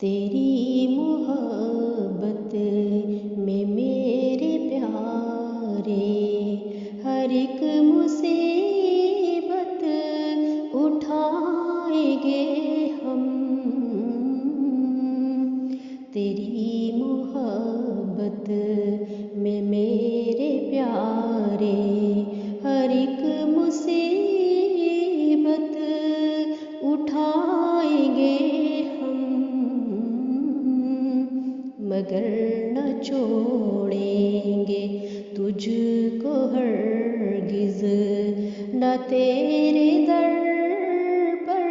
तेरी मोहब्बत में मेरे प्यारे हर एक मुसीबत उठाएंगे हम। तेरी मोहब्बत में मेरे प्यारे हर एक मुसीबत उठाएंगे हम, मगर न छोड़ेंगे तुझको हरगिज़, न तेरे दर पर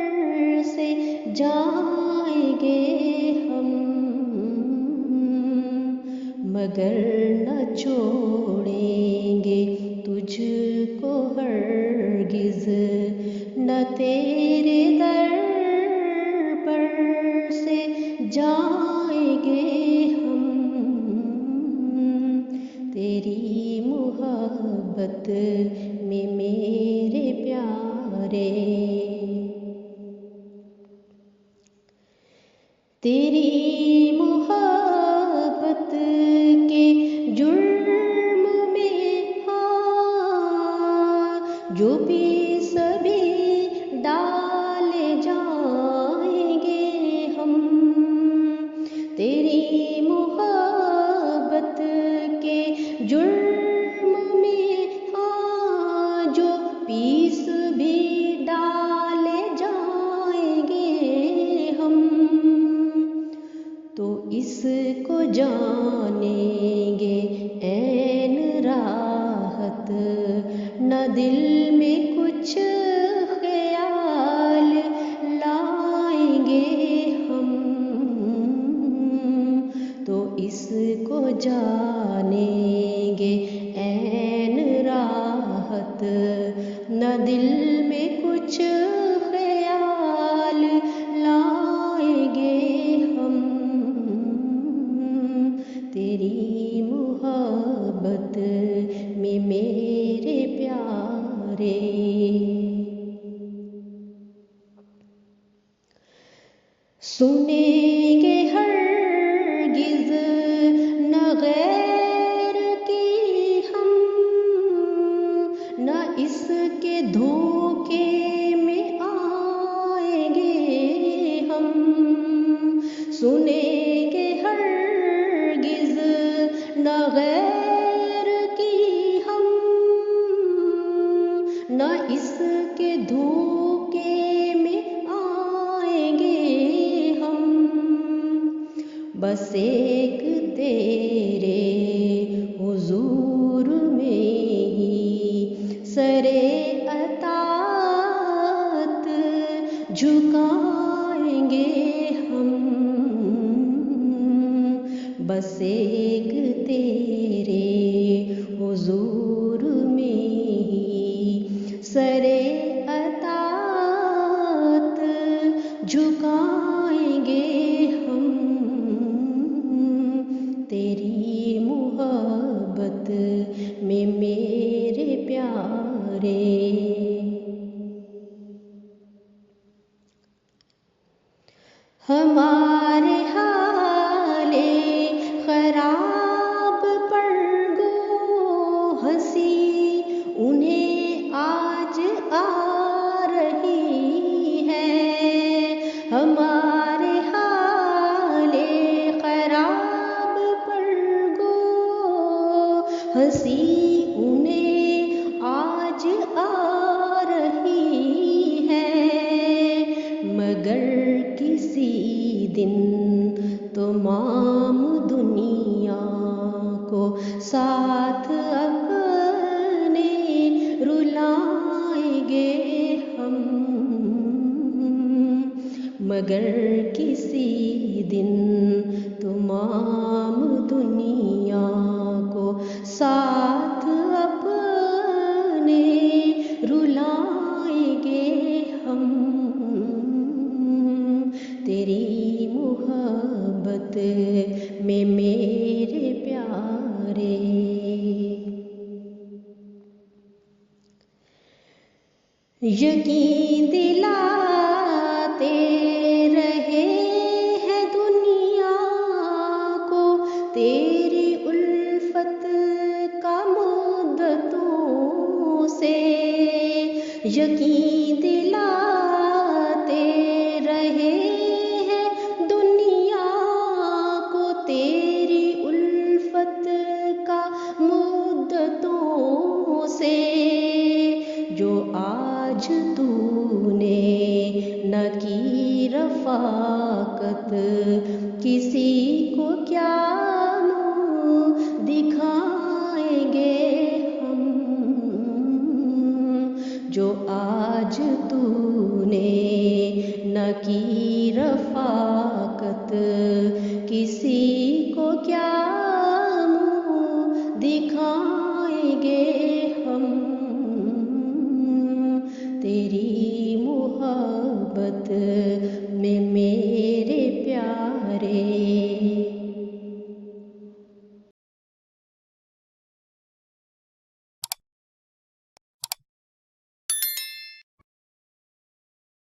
से जाएंगे हम, मगर न छोड़ेंगे तुझको हरगिज़, न तेरे दर पर से जाएंगे हम। तेरी मोहब्बत में मेरे प्यारे, तेरी मोहब्बत के जुर्म में जो भी सभी डाले जाएंगे हम। तेरी मोहब्बत के जुर्म में जो पीस भी डाले जाएंगे हम, तो इसको जानेंगे ऐन राहत, न दिल में कुछ ख्याल लाएंगे हम, तो इसको जानेंगे ऐन राहत, न दिल में कुछ ख्याल लाएंगे हम। तेरी मोहब्बत में मेरे प्यारे, सुनेंगे हरगिज़ न गैर की हम, न इसके धोखे में आएंगे हम। सुनेंगे हरगिज़ न गैर की हम, न इसके धोखे में आएंगे हम, बस एक तेरे हुजूर में ही सरे अतात झुकाएंगे हम, बस एक तेरे हुजूर में ही सरे अतात झुकाएंगे हम। तेरी मोहब्बत में मेरे प्यारे, हमारे हाले खराब पर गो हंसी उन्हें आज आ रही है। हमारे हाले खराब पर गो हंसी उन्हें आज आ रही है, मगर किसी दिन तमाम दुनिया को साथ अपने रुलाएंगे हम, मगर किसी दिन तमाम दुनिया को साथ अपने रुलाएंगे हम। तेरी मोहब्बत में मेरे प्यारे, यकीन दिलाते रहे हैं दुनिया दिलाते रहे हैं दुनिया को तेरी उल्फत का मुद्दतों से। जो आज तूने न की रफ़ाक़त, किसी को क्या मुँह दिखाएंगे हम। जो आज तूने न की रफ़ाक़त,